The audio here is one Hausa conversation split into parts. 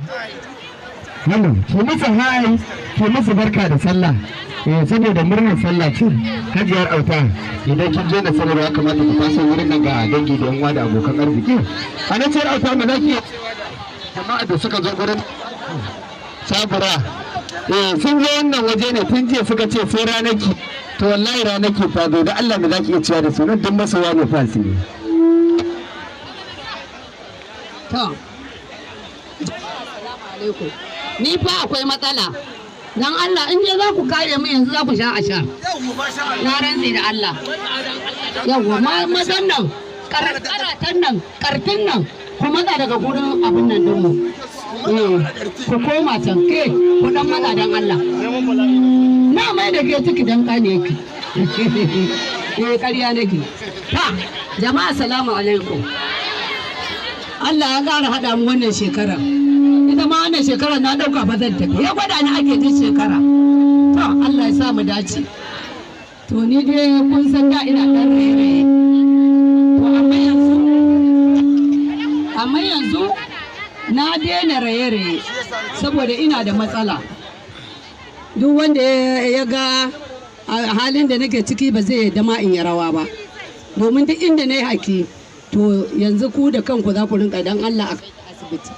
Hello, ke musu hai, ke musu barka da sallah. Saboda murnar sallah ce, hajiyar auta idan kin je da sanarwa ya kamata ku taso wurin nan ga dangi da yan uwa da abokan arziki. A nan ce auta ma zaki jama'a da suka zo gurin sabura. Sun zo wannan waje ne tun jiya suka ce sai ranaki. To wallahi ranaki ta zo da Allah me zaki iya cewa da su nan duk masoya ne fa su ne. To, assalamu alaikum. Ni fa akwai matsala. Dan Allah in je za ku kare mu yanzu za ku sha a sha. Na rantsi da Allah. Yawwa mazan nan, karatan nan, kartin nan, ku matsa daga gurin abin nan dinmu. Ku koma can ke, ku dan matsa dan Allah. Na mai da ke ciki dan kane ki. Ƙarya nake. Ta, jama'a assalamu alaikum. Allah ya ƙara haɗa mu wannan shekara. Ita ma wannan shekara na ɗauka ba zan tafi. Ya gwada ni ake jin shekara. To Allah ya sa mu dace. To ni dai kun san da ina ɗan raye-raye. To amma yanzu na daina raye-raye saboda ina da matsala. Duk wanda ya ga halin da nake ciki ba zai yarda ma in yi rawa ba. Domin duk inda na yi haki. To yanzu ku da kanku za ku rinka dan Allah a kai asibiti.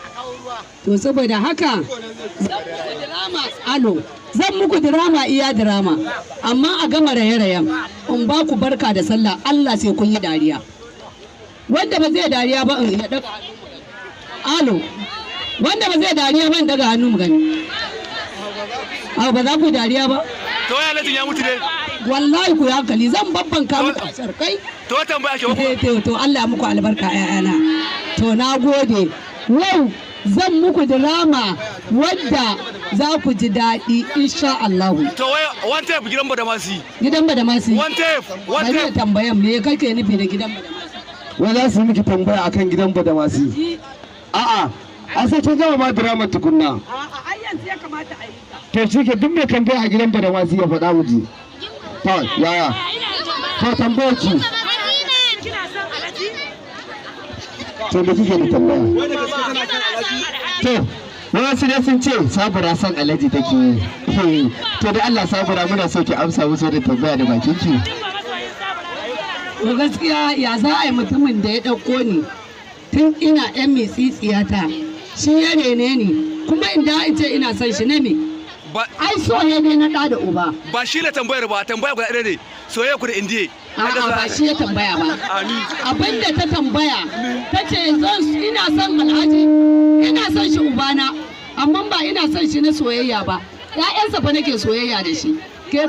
To saboda haka zan muku drama iya drama amma a gama raye-rayen in ba ku barka da sallah Allah sai kun yi dariya. Wanda ba zai dariya ba in ya daga alo wanda ba zai dariya ba in daga hannu mu gani. Ba za ku dariya ba? To ya latin ya mutu ne. Wallahi ku hankali zan babban ka muku sarkai. To tambaya ke to Allah muku albarka ƴaƴana. To na gode. Yau zan muku drama wadda za ku ji daɗi insha Allah. To wai one tape gidan Badamasi. Gidan Badamasi. One tape. Bari tambayan me kake nufi da gidan Badamasi? Wai za su miki tambaya akan gidan Badamasi. A'a, a sai kin gama ma drama tukunna. A'a, ai yanzu ya kamata a yi ta. To shi ke duk mai tambaya a gidan Badamasi ya faɗa mu ji. To yaya? To tambayar ki. To da kike da tambaya? To wasu ne sun ce sabura san alaji take yi. To da Allah sabura muna so ki amsa musu da tambaya da bakin ki. To gaskiya ya za a yi mutumin da ya ɗauko ni tun ina ƴan mitsitsiyata shi ya rene ni kuma inda in ce ina son shi ne me? Ai soyayya ne na ɗa da uba. Ba shi ne tambayar ba, tambaya guda ɗaya ne. Soyayya ku da indiye. A'a ba shi ya tambaya ba. Abin da ta tambaya ta ce ina son Alhaji, ina son shi ubana, amma ba ina son shi na soyayya ba. ‘Ya'yansa fa nake soyayya da shi. Ke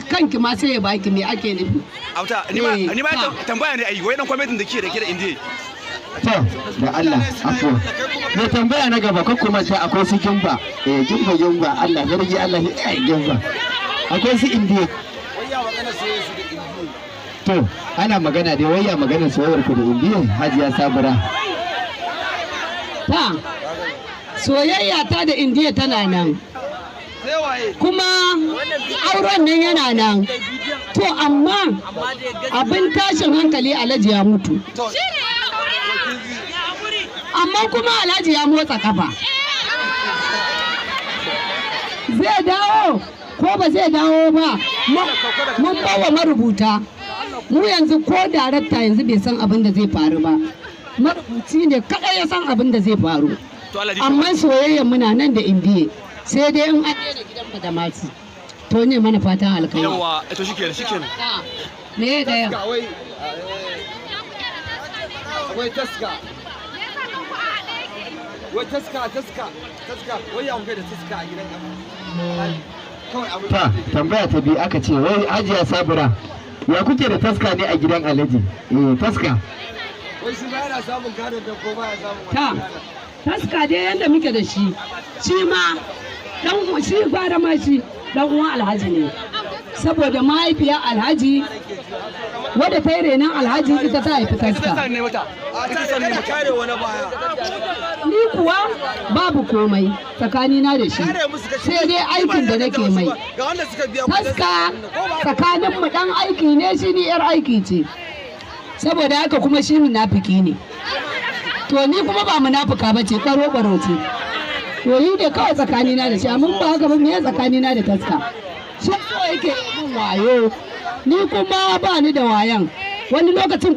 kanki ma sai ya baki me ake nufi. Auta, ni ma tambaya ne ai, wai dan kwamitin da ke da indiye. To da Allah afuwa. Mai tambaya na gaba kan kuma ta akwai su gimba. Gimba Allah zargi Allah ya gimba. Akwai su indiya. To ana magana dai wayya magana soyayyar ku da indiya Hajiya Sabura. Ta soyayya ta da indiya tana nan. Kuma auren nan yana nan. To amma abin tashin hankali Alhaji ya mutu. Amma kuma Alhaji ya motsa kafa. Zai dawo ko ba zai dawo ba mun bawa marubuta. Mu yanzu ko darakta yanzu bai san abin da zai faru ba. Marubuci ne kadai ya san abin da zai faru. Amma soyayya muna nan da indiya sai dai in an daina gidan Badamasi. To ne mana fatan alkhairi. Yawa to shikenan. Me da ya? Wai taska. Wai taska wai ya kai da taska a gidan Ta tambaya ta biyu aka ce wai Hajiya Sabura ya kuke da taska ne a gidan Alhaji? Taska. Wai shi ba yana samun gadon da ko ba ya samun Ta taska dai yanda muke da shi. Shi ma dan shi gwara ma shi dan uwan Alhaji ne. Saboda mahaifiyar Alhaji wadda ta yi renon Alhaji ita ta haifi taska. Ni kuwa babu komai tsakanina da shi sai dai aikin da nake mai. Taska tsakanin mu dan aiki ne shi ni yar aiki ce. Saboda haka kuma shi munafiki ne. To ni kuma ba munafuka ba ce, baro ce. yoyi ne kawai tsakanina da shi amma ba haka ba me tsakanina da taska shi so yake yin wayo ni kuma ba ni da wayan wani lokacin